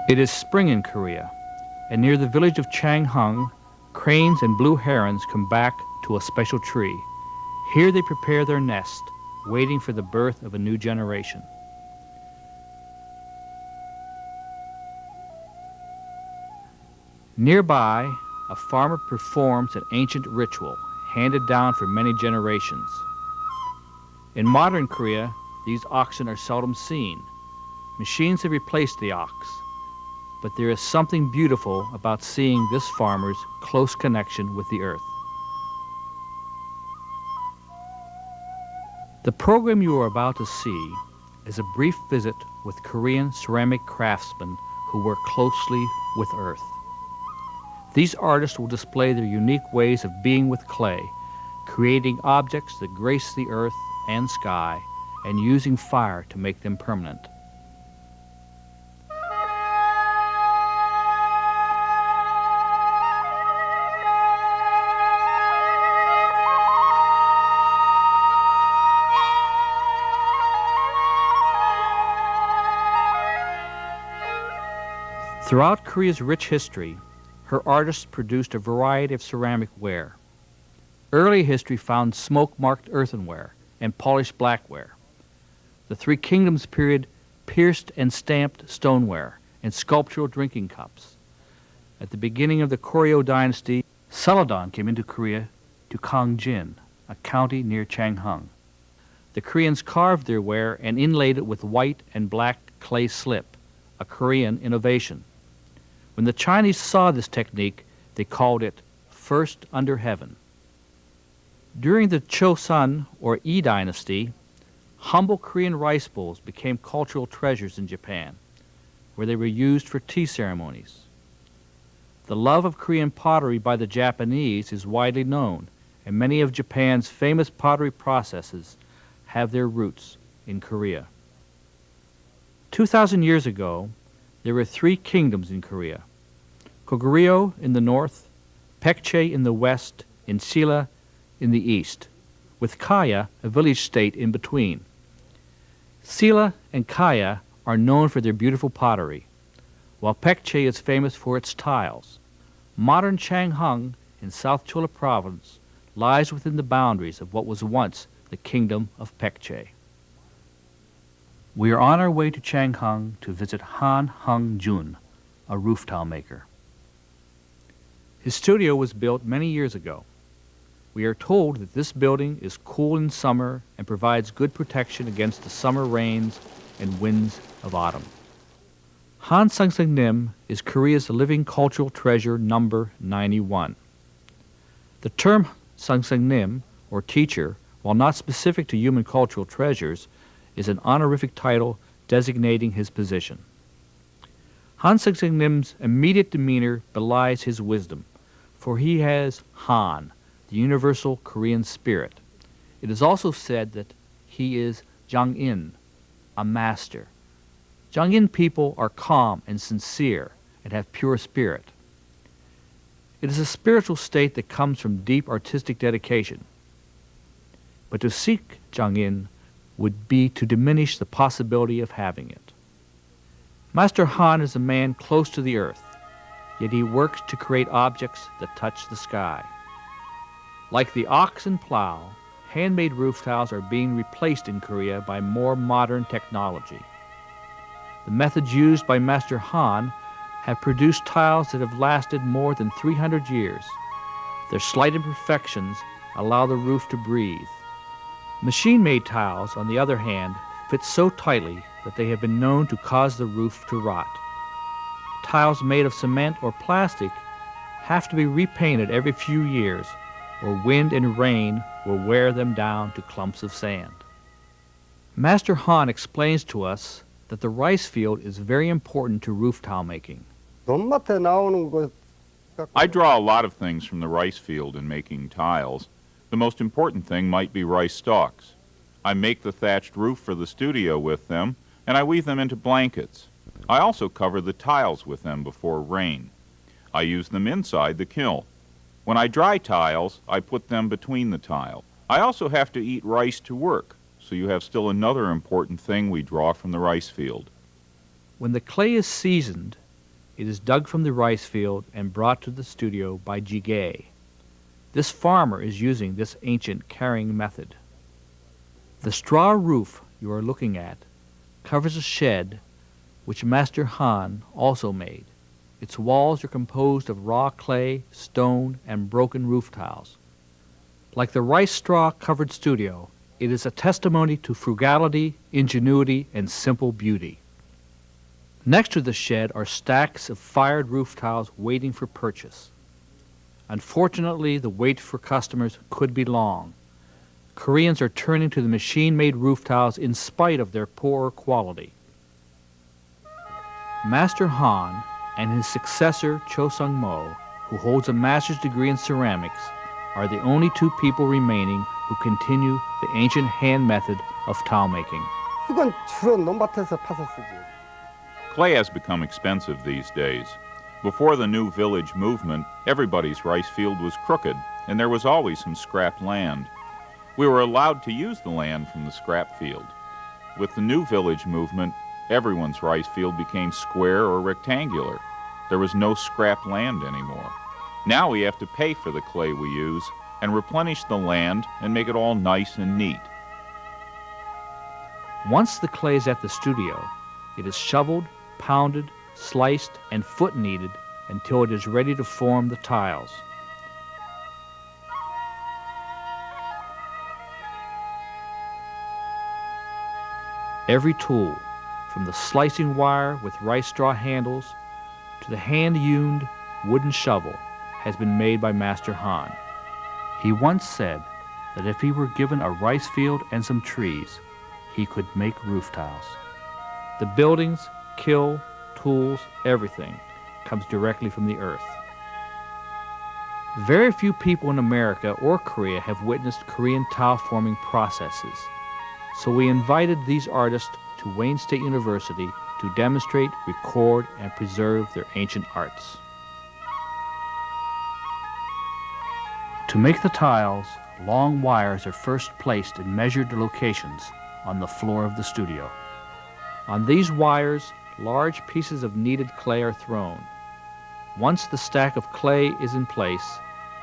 It is spring in Korea, and near the village of Changhung, cranes and blue herons come back to a special tree. Here they prepare their nest, waiting for the birth of a new generation. Nearby, a farmer performs an ancient ritual handed down for many generations. In modern Korea, these oxen are seldom seen. Machines have replaced the ox, but there is something beautiful about seeing this farmer's close connection with the earth. The program you are about to see is a brief visit with Korean ceramic craftsmen who work closely with earth. These artists will display their unique ways of being with clay, creating objects that grace the earth and sky, and using fire to make them permanent. Throughout Korea's rich history, her artists produced a variety of ceramic ware. Early history found smoke-marked earthenware and polished blackware. The Three Kingdoms period pierced and stamped stoneware and sculptural drinking cups. At the beginning of the Koryo dynasty, celadon came into Korea to Kongjin, a county near Changhung. The Koreans carved their ware and inlaid it with white and black clay slip, a Korean innovation. When the Chinese saw this technique, they called it first under heaven. During the Chosun or Yi dynasty, humble Korean rice bowls became cultural treasures in Japan, where they were used for tea ceremonies. The love of Korean pottery by the Japanese is widely known, and many of Japan's famous pottery processes have their roots in Korea. 2,000 years ago, there were three kingdoms in Korea: Goguryeo in the north, Paekche in the west, and Silla in the east, with Kaya, a village state, in between. Silla and Kaya are known for their beautiful pottery, while Paekche is famous for its tiles. Modern Changhung in South Cholla Province lies within the boundaries of what was once the kingdom of Paekche. We are on our way to Changhung to visit Han Hung Jun, a roof tile maker. His studio was built many years ago. We are told that this building is cool in summer and provides good protection against the summer rains and winds of autumn. Han Sung-Sung-Nim is Korea's living cultural treasure number 91. The term Sung-Sung-Nim, or teacher, while not specific to human cultural treasures, is an honorific title designating his position. Han Sung-Sung-Nim's immediate demeanor belies his wisdom, for he has Han, the universal Korean spirit. It is also said that he is Jang-in, a master. Jang-in people are calm and sincere and have pure spirit. It is a spiritual state that comes from deep artistic dedication. But to seek Jang-in would be to diminish the possibility of having it. Master Han is a man close to the earth, yet he works to create objects that touch the sky. Like the ox and plow, handmade roof tiles are being replaced in Korea by more modern technology. The methods used by Master Han have produced tiles that have lasted more than 300 years. Their slight imperfections allow the roof to breathe. Machine-made tiles, on the other hand, fit so tightly that they have been known to cause the roof to rot. Tiles made of cement or plastic have to be repainted every few years, or wind and rain will wear them down to clumps of sand. Master Han explains to us that the rice field is very important to roof tile making. I draw a lot of things from the rice field in making tiles. The most important thing might be rice stalks. I make the thatched roof for the studio with them, and I weave them into blankets. I also cover the tiles with them before rain. I use them inside the kiln. When I dry tiles, I put them between the tile. I also have to eat rice to work, so you have still another important thing we draw from the rice field. When the clay is seasoned, It is dug from the rice field and brought to the studio by Jigay. This farmer is using this ancient carrying method. The straw roof you are looking at covers a shed which Master Han also made. Its walls are composed of raw clay, stone, and broken roof tiles. Like the rice straw covered studio, it is a testimony to frugality, ingenuity, and simple beauty. Next to the shed are stacks of fired roof tiles waiting for purchase. Unfortunately, the wait for customers could be long. Koreans are turning to the machine-made roof tiles in spite of their poorer quality. Master Han and his successor Cho Sung-mo, who holds a master's degree in ceramics, are the only two people remaining who continue the ancient hand method of tile making. 흙은 주로 논밭에서 파서 쓰지. Clay has become expensive these days. Before the new village movement, everybody's rice field was crooked, and there was always some scrap land. We were allowed to use the land from the scrap field. With the new village movement, everyone's rice field became square or rectangular. There was no scrap land anymore. Now we have to pay for the clay we use and replenish the land and make it all nice and neat. Once the clay is at the studio, it is shoveled, pounded, sliced, and foot kneaded until it is ready to form the tiles. Every tool, from the slicing wire with rice straw handles to the hand-hewn wooden shovel, has been made by Master Han. He once said that if he were given a rice field and some trees, he could make roof tiles. The buildings, kiln, tools, everything comes directly from the earth. Very few people in America or Korea have witnessed Korean tile forming processes, so we invited these artists to Wayne State University to demonstrate, record, and preserve their ancient arts. To make the tiles, long wires are first placed in measured locations on the floor of the studio. On these wires, large pieces of kneaded clay are thrown. Once the stack of clay is in place,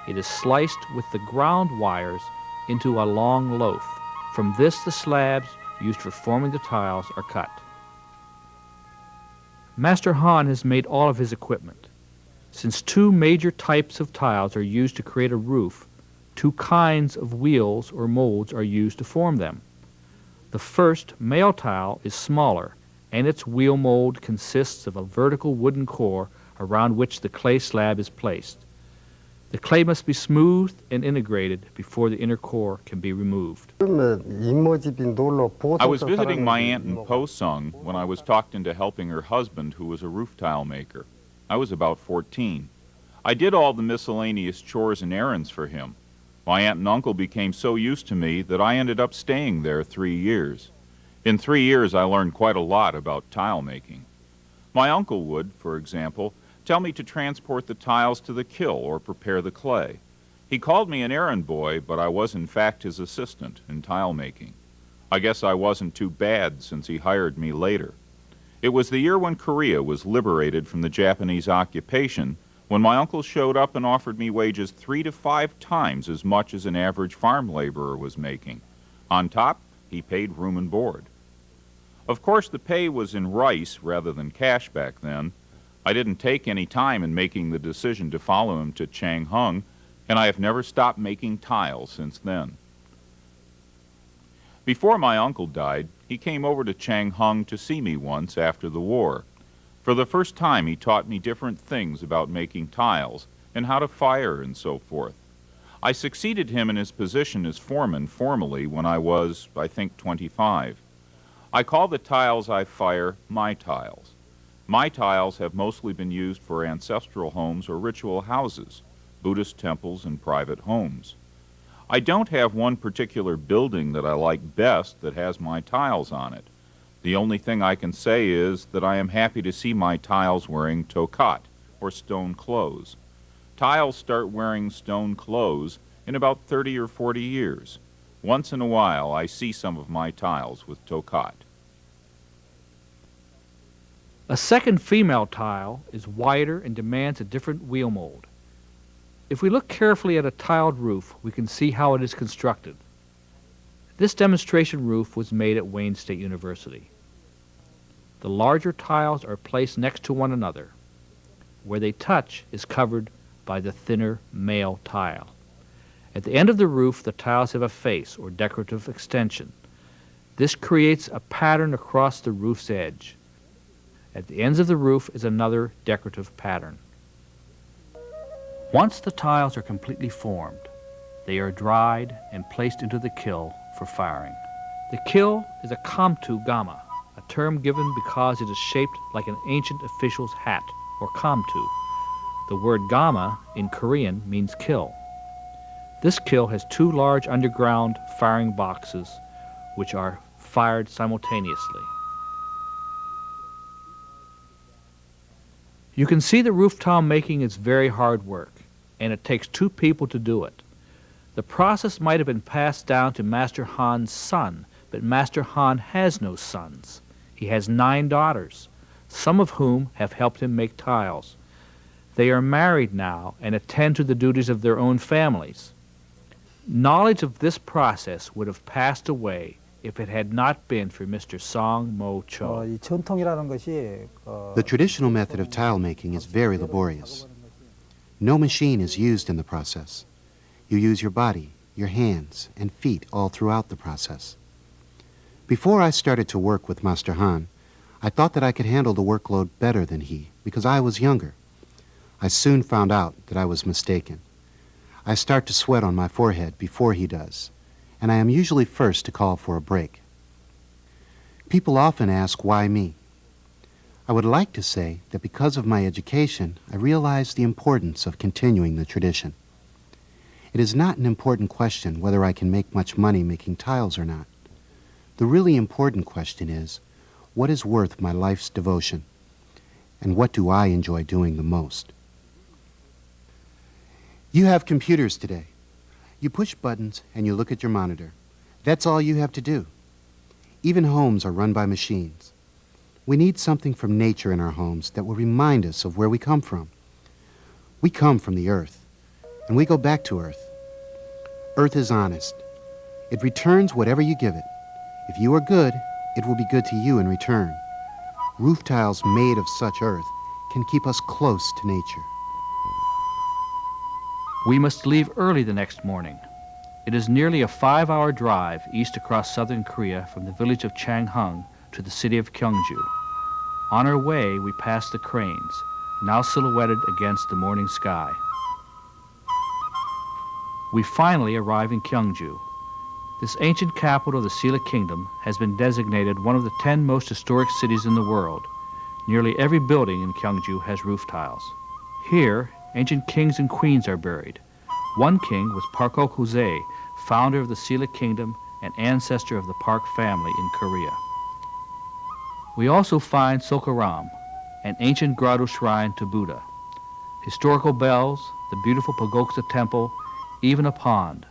it is sliced with the ground wires into a long loaf. From this, the slabs used for forming the tiles are cut. Master Han has made all of his equipment. Since two major types of tiles are used to create a roof, two kinds of wheels or molds are used to form them. The first, male tile, is smaller, and its wheel mold consists of a vertical wooden core around which the clay slab is placed. The clay must be smoothed and integrated before the inner core can be removed. I was visiting my aunt in Posung when I was talked into helping her husband, who was a roof tile maker. I was about 14. I did all the miscellaneous chores and errands for him. My aunt and uncle became so used to me that I ended up staying there 3 years. In 3 years, I learned quite a lot about tile making. My uncle would, for example, tell me to transport the tiles to the kiln or prepare the clay. He called me an errand boy, but I was in fact his assistant in tile making. I guess I wasn't too bad since he hired me later. It was the year when Korea was liberated from the Japanese occupation when my uncle showed up and offered me wages 3 to 5 times as much as an average farm laborer was making. On top, he paid room and board. Of course, the pay was in rice rather than cash back then. I didn't take any time in making the decision to follow him to Changhung, and I have never stopped making tiles since then. Before my uncle died, he came over to Changhung to see me once after the war. For the first time, he taught me different things about making tiles and how to fire and so forth. I succeeded him in his position as foreman formally when I was, I think, 25. I call the tiles I fire my tiles. My tiles have mostly been used for ancestral homes or ritual houses, Buddhist temples and private homes. I don't have one particular building that I like best that has my tiles on it. The only thing I can say is that I am happy to see my tiles wearing tokat, or stone clothes. Tiles start wearing stone clothes in about 30 or 40 years. Once in a while, I see some of my tiles with tokat. A second female tile is wider and demands a different wheel mold. If we look carefully at a tiled roof, we can see how it is constructed. This demonstration roof was made at Wayne State University. The larger tiles are placed next to one another. Where they touch is covered by the thinner male tile. At the end of the roof, the tiles have a face or decorative extension. This creates a pattern across the roof's edge. At the ends of the roof is another decorative pattern. Once the tiles are completely formed, they are dried and placed into the kiln for firing. The kiln is a kamtu gama, a term given because it is shaped like an ancient official's hat, or kamtu. The word gama in Korean means kiln. This kiln has two large underground firing boxes which are fired simultaneously. You can see the roof tile making is very hard work, and it takes two people to do it. The process might have been passed down to Master Han's son, but Master Han has no sons. He has 9 daughters, some of whom have helped him make tiles. They are married now and attend to the duties of their own families. Knowledge of this process would have passed away if it had not been for Mr. Song Mo Cho. 이 전통이라는 것이 The traditional method of tile making is very laborious. No machine is used in the process. You use your body, your hands, and feet all throughout the process. Before I started to work with Master Han, I thought that I could handle the workload better than he because I was younger. I soon found out that I was mistaken. I start to sweat on my forehead before he does, and I am usually first to call for a break. People often ask, why me? I would like to say that because of my education, I realized the importance of continuing the tradition. It is not an important question whether I can make much money making tiles or not. The really important question is, what is worth my life's devotion? And what do I enjoy doing the most? You have computers today. You push buttons and you look at your monitor. That's all you have to do. Even homes are run by machines. We need something from nature in our homes that will remind us of where we come from. We come from the earth, and we go back to earth. Earth is honest. It returns whatever you give it. If you are good, it will be good to you in return. Roof tiles made of such earth can keep us close to nature. We must leave early the next morning. It is nearly a 5-hour drive east across southern Korea from the village of Changhung to the city of Gyeongju. On our way, we pass the cranes, now silhouetted against the morning sky. We finally arrive in Gyeongju. This ancient capital of the Silla Kingdom has been designated one of the 10 most historic cities in the world. Nearly every building in Gyeongju has roof tiles. Here, ancient kings and queens are buried. One king was Park Ok-huzee, founder of the Silla Kingdom and ancestor of the Park family in Korea. We also find Sokaram, an ancient grotto shrine to Buddha, historical bells, the beautiful Pagoksa Temple, even a pond.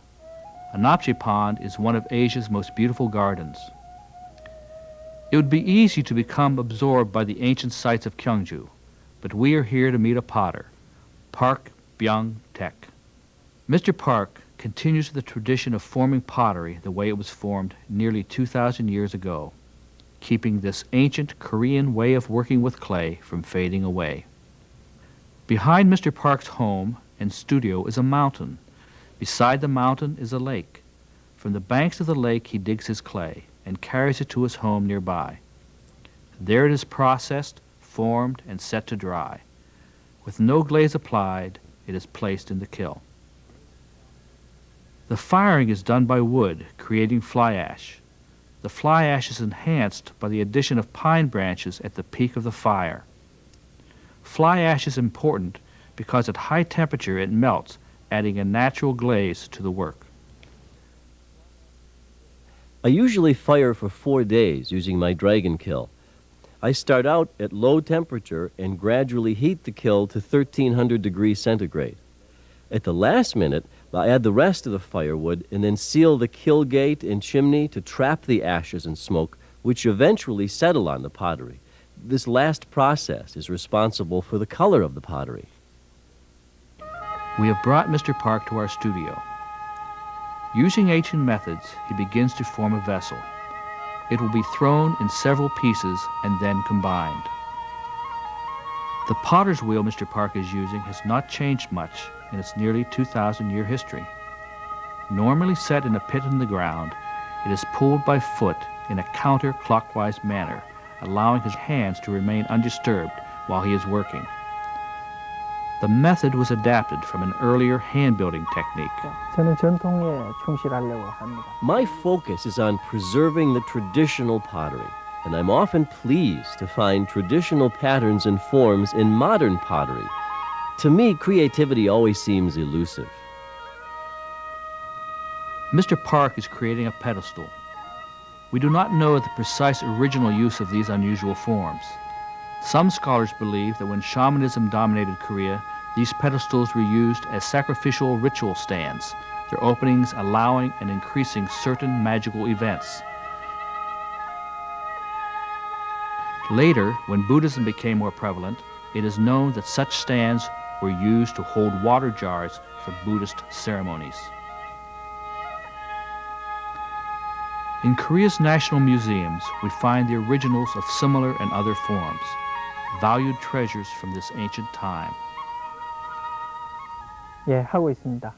Anapche Pond is one of Asia's most beautiful gardens. It would be easy to become absorbed by the ancient sites of Gyeongju, but we are here to meet a potter, Park Byung-taek. Mr. Park continues the tradition of forming pottery the way it was formed nearly 2,000 years ago, keeping this ancient Korean way of working with clay from fading away. Behind Mr. Park's home and studio is a mountain. Beside the mountain is a lake. From the banks of the lake he digs his clay and carries it to his home nearby. There it is processed, formed, and set to dry. With no glaze applied, it is placed in the kiln. The firing is done by wood, creating fly ash. The fly ash is enhanced by the addition of pine branches at the peak of the fire. Fly ash is important because at high temperature it melts, adding a natural glaze to the work. I usually fire for 4 days using my dragon kiln. I start out at low temperature and gradually heat the kiln to 1300 degrees centigrade. At the last minute, I add the rest of the firewood and then seal the kiln gate and chimney to trap the ashes and smoke, which eventually settle on the pottery. this last process is responsible for the color of the pottery. We have brought Mr. Park to our studio. Using ancient methods, he begins to form a vessel. It will be thrown in several pieces and then combined. The potter's wheel Mr. Park is using has not changed much in its nearly 2,000-year history. Normally set in a pit in the ground, it is pulled by foot in a counterclockwise manner, allowing his hands to remain undisturbed while he is working. The method was adapted from an earlier hand-building technique. 저는 전통에 충실하려고 합니다. My focus is on preserving the traditional pottery, and I'm often pleased to find traditional patterns and forms in modern pottery. To me, creativity always seems elusive. Mr. Park is creating a pedestal. We do not know the precise original use of these unusual forms. Some scholars believe that when shamanism dominated Korea, these pedestals were used as sacrificial ritual stands, their openings allowing and increasing certain magical events. Later, when Buddhism became more prevalent, it is known that such stands were used to hold water jars for Buddhist ceremonies. In Korea's national museums, we find the originals of similar and other forms, valued treasures from this ancient time. 예, 하고 있습니다.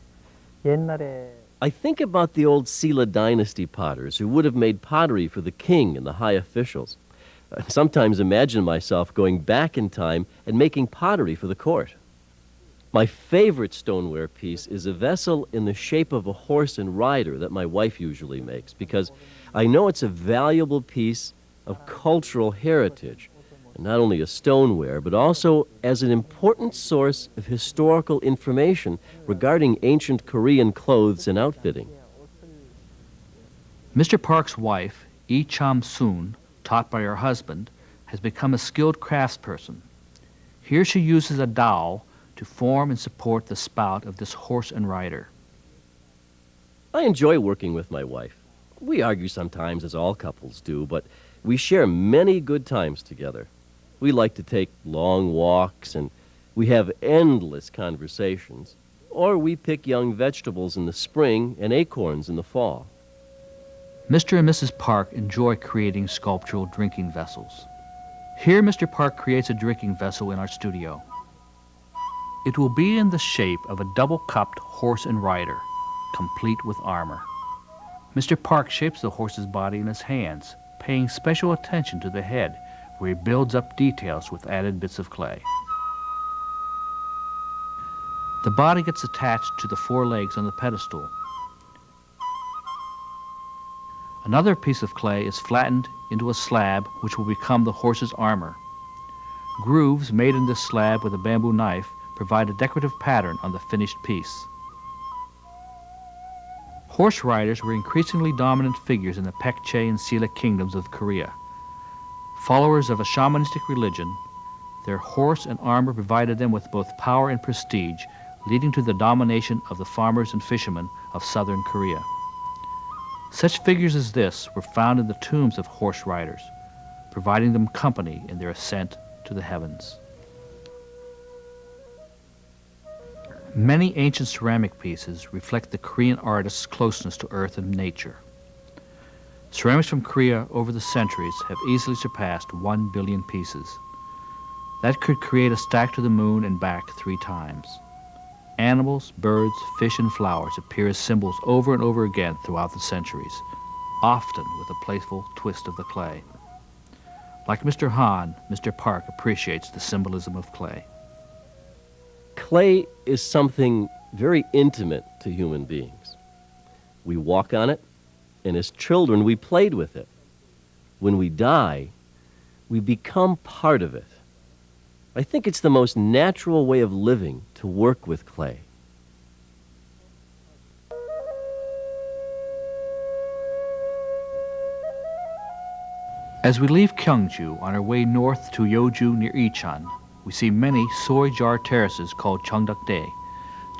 옛날에 I think about the old Silla dynasty potters who would have made pottery for the king and the high officials. I sometimes imagine myself going back in time and making pottery for the court. My favorite stoneware piece is a vessel in the shape of a horse and rider that my wife usually makes because I know it's a valuable piece of cultural heritage, and not only a stoneware, but also as an important source of historical information regarding ancient Korean clothes and outfitting. Mr. Park's wife, Lee Cham-soon, taught by her husband, has become a skilled craftsperson. Here she uses a dowel to form and support the spout of this horse and rider. I enjoy working with my wife. We argue sometimes, as all couples do, but we share many good times together. We like to take long walks, and we have endless conversations, or we pick young vegetables in the spring and acorns in the fall. Mr. and Mrs. Park enjoy creating sculptural drinking vessels. Here, Mr. Park creates a drinking vessel in our studio. It will be in the shape of a double-cupped horse and rider, complete with armor. Mr. Park shapes the horse's body in his hands, paying special attention to the head, where he builds up details with added bits of clay. The body gets attached to the four legs on the pedestal. Another piece of clay is flattened into a slab which will become the horse's armor. Grooves made in this slab with a bamboo knife provide a decorative pattern on the finished piece. Horse riders were increasingly dominant figures in the Paekche and Silla kingdoms of Korea. Followers of a shamanistic religion, their horse and armor provided them with both power and prestige, leading to the domination of the farmers and fishermen of southern Korea. Such figures as this were found in the tombs of horse riders, providing them company in their ascent to the heavens. Many ancient ceramic pieces reflect the Korean artist's closeness to earth and nature. Ceramics from Korea over the centuries have easily surpassed 1 billion pieces. That could create a stack to the moon and back 3 times. Animals, birds, fish, and flowers appear as symbols over and over again throughout the centuries, often with a playful twist of the clay. Like Mr. Han, Mr. Park appreciates the symbolism of clay. Clay is something very intimate to human beings. We walk on it, and as children we played with it. When we die, we become part of it. I think it's the most natural way of living to work with clay. As we leave Gyeongju on our way north to Yeoju near Icheon, we see many soy jar terraces called Cheongdakdae.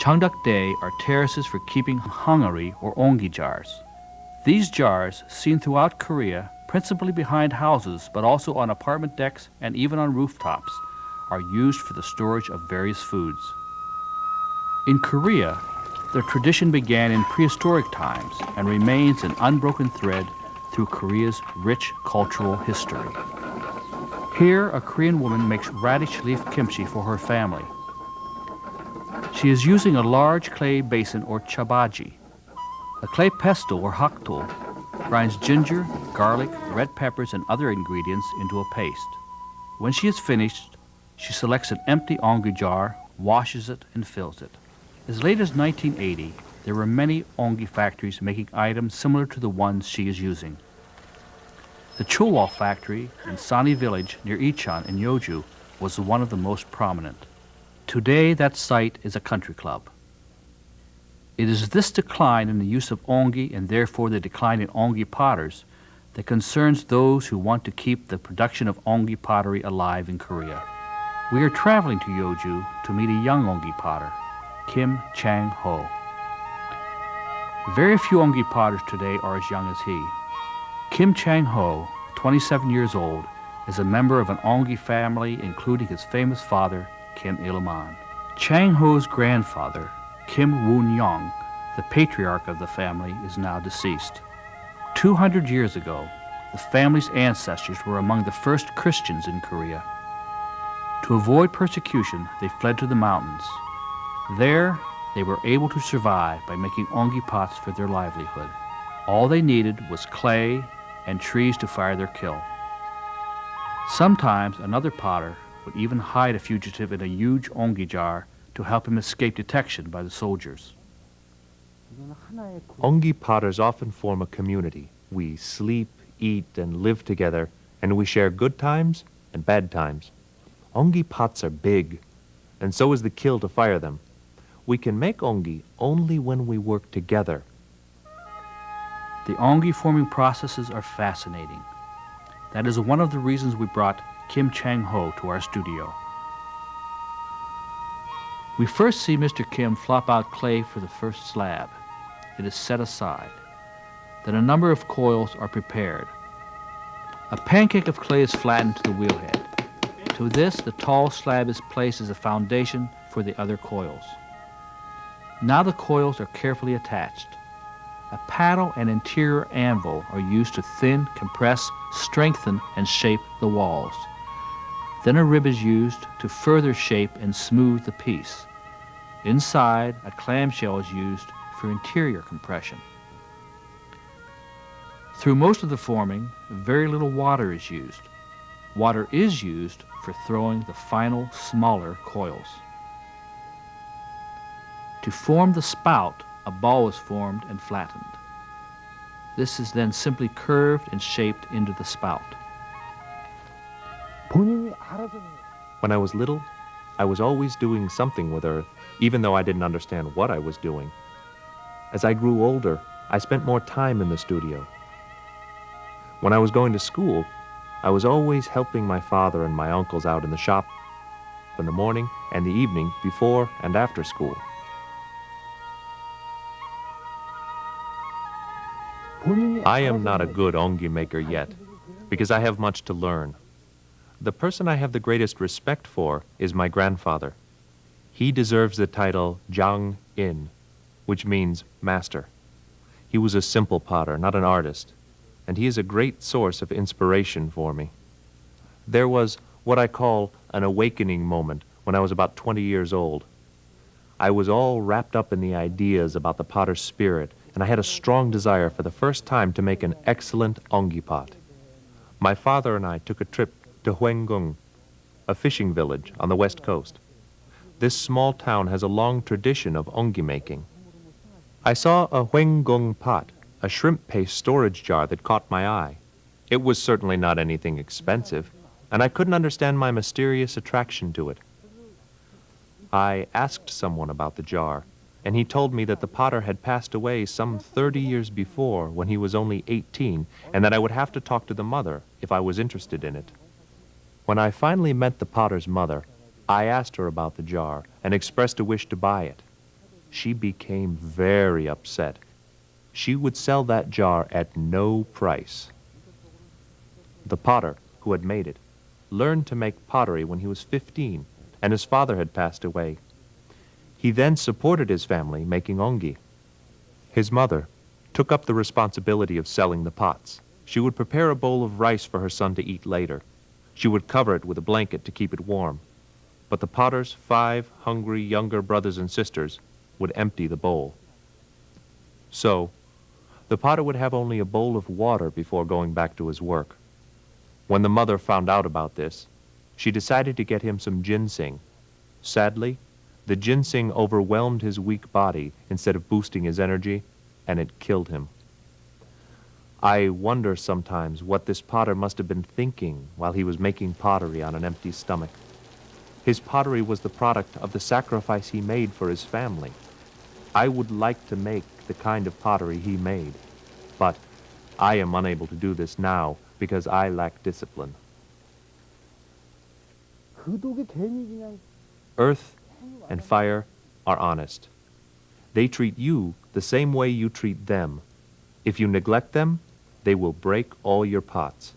Cheongdakdae are terraces for keeping hangari or ongi jars. These jars, seen throughout Korea, principally behind houses, but also on apartment decks and even on rooftops, are used for the storage of various foods. In Korea, the tradition began in prehistoric times and remains an unbroken thread through Korea's rich cultural history. Here, a Korean woman makes radish leaf kimchi for her family. She is using a large clay basin or chabaji. A clay pestle or haktul grinds ginger, garlic, red peppers, and other ingredients into a paste. When she is finished, she selects an empty ongi jar, washes it, and fills it. As late as 1980, there were many ongi factories making items similar to the ones she is using. The Chulwal factory in Sani village near Icheon in Yeoju was one of the most prominent. Today, that site is a country club. It is this decline in the use of ongi and therefore the decline in ongi potters that concerns those who want to keep the production of ongi pottery alive in Korea. We are traveling to Yeoju to meet a young ongi potter, Kim Chang-ho. Very few ongi potters today are as young as he. Kim Chang-ho, 27 years old, is a member of an ongi family including his famous father, Kim Il-man. Chang-ho's grandfather, Kim Woon-young, the patriarch of the family, is now deceased. 200 years ago, the family's ancestors were among the first Christians in Korea. To avoid persecution, they fled to the mountains. There, they were able to survive by making ongi pots for their livelihood. All they needed was clay and trees to fire their kiln. Sometimes another potter would even hide a fugitive in a huge ongi jar to help him escape detection by the soldiers. Ongi potters often form a community. We sleep, eat, and live together, and we share good times and bad times. Ongi pots are big, and so is the kiln to fire them. We can make ongi only when we work together. The ongi forming processes are fascinating. That is one of the reasons we brought Kim Chang-ho to our studio. We first see Mr. Kim flop out clay for the first slab. It is set aside. Then a number of coils are prepared. A pancake of clay is flattened to the wheelhead. To this, the tall slab is placed as a foundation for the other coils. Now the coils are carefully attached. A paddle and interior anvil are used to thin, compress, strengthen, and shape the walls. Then a rib is used to further shape and smooth the piece. Inside, a clamshell is used for interior compression. Through most of the forming, very little water is used. Water is used for throwing the final, smaller coils. To form the spout, a ball is formed and flattened. This is then simply curved and shaped into the spout. When I was little, I was always doing something with earth, even though I didn't understand what I was doing. As I grew older, I spent more time in the studio. When I was going to school, I was always helping my father and my uncles out in the shop in the morning and the evening before and after school. I am not a good ongi maker yet, because I have much to learn. The person I have the greatest respect for is my grandfather. He deserves the title Jang In, which means master. He was a simple potter, not an artist, and he is a great source of inspiration for me. There was what I call an awakening moment when I was about 20 years old. I was all wrapped up in the ideas about the potter's spirit, and I had a strong desire for the first time to make an excellent ongi pot. My father and I took a trip to Hwengung, a fishing village on the west coast. This small town has a long tradition of ongi making. I saw a Hwengung pot, a shrimp paste storage jar that caught my eye. It was certainly not anything expensive, and I couldn't understand my mysterious attraction to it. I asked someone about the jar, and he told me that the potter had passed away some 30 years before when he was only 18, and that I would have to talk to the mother if I was interested in it. When I finally met the potter's mother, I asked her about the jar and expressed a wish to buy it. She became very upset. She would sell that jar at no price. The potter, who had made it, learned to make pottery when he was 15, and his father had passed away. He then supported his family making ongi. His mother took up the responsibility of selling the pots. She would prepare a bowl of rice for her son to eat later. She would cover it with a blanket to keep it warm. But the potter's 5 hungry younger brothers and sisters would empty the bowl. So, the potter would have only a bowl of water before going back to his work. When the mother found out about this, she decided to get him some ginseng. Sadly, the ginseng overwhelmed his weak body instead of boosting his energy, and it killed him. I wonder sometimes what this potter must have been thinking while he was making pottery on an empty stomach. His pottery was the product of the sacrifice he made for his family. I would like to make the kind of pottery he made, but I am unable to do this now because I lack discipline. 그독이 괜히 그냥 Earth and fire are honest. They treat you the same way you treat them. If you neglect them, they will break all your pots.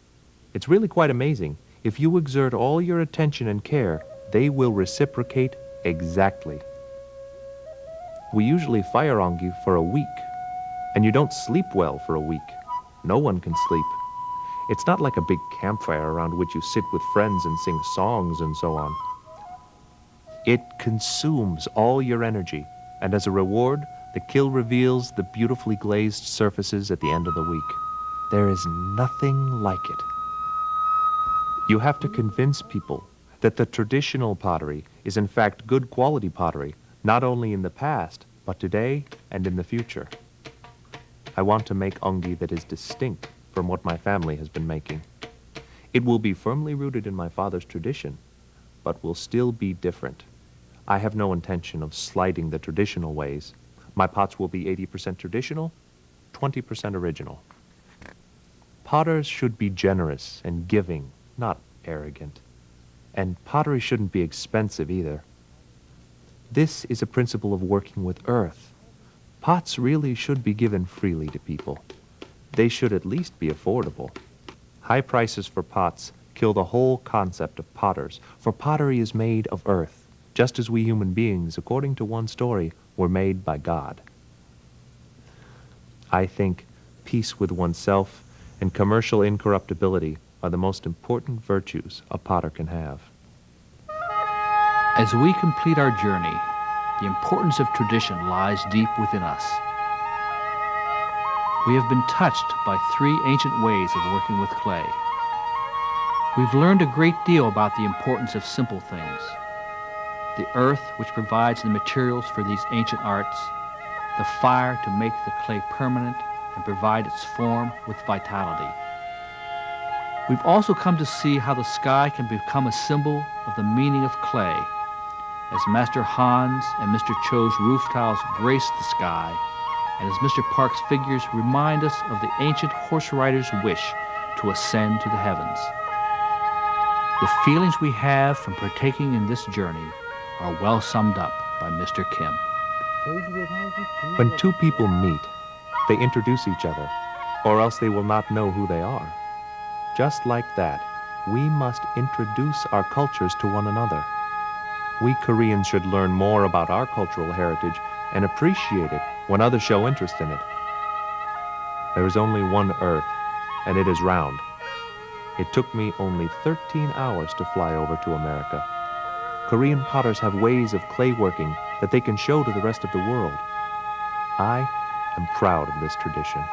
It's really quite amazing. If you exert all your attention and care, they will reciprocate exactly. We usually fire ongi for a week, and you don't sleep well for a week. No one can sleep. It's not like a big campfire around which you sit with friends and sing songs and so on. It consumes all your energy, and as a reward, the kiln reveals the beautifully glazed surfaces at the end of the week. There is nothing like it. You have to convince people that the traditional pottery is in fact good quality pottery, not only in the past, but today and in the future. I want to make ongi that is distinct from what my family has been making. It will be firmly rooted in my father's tradition, but will still be different. I have no intention of slighting the traditional ways. My pots will be 80% traditional, 20% original. Potters should be generous and giving, not arrogant. And pottery shouldn't be expensive either. This is a principle of working with earth. Pots really should be given freely to people. They should at least be affordable. High prices for pots kill the whole concept of potters, for pottery is made of earth, just as we human beings, according to one story, were made by God. I think peace with oneself and commercial incorruptibility are the most important virtues a potter can have. As we complete our journey, the importance of tradition lies deep within us. We have been touched by 3 ancient ways of working with clay. We've learned a great deal about the importance of simple things. The earth, which provides the materials for these ancient arts, the fire to make the clay permanent and provide its form with vitality. We've also come to see how the sky can become a symbol of the meaning of clay, as Master Hans and Mr. Cho's roof tiles grace the sky, and as Mr. Park's figures remind us of the ancient horse rider's wish to ascend to the heavens. The feelings we have from partaking in this journey are well summed up by Mr. Kim. When 2 people meet, they introduce each other, or else they will not know who they are. Just like that, we must introduce our cultures to one another. We Koreans should learn more about our cultural heritage and appreciate it when others show interest in it. There is only one Earth, and it is round. It took me only 13 hours to fly over to America. Korean potters have ways of clay working that they can show to the rest of the world. I am proud of this tradition.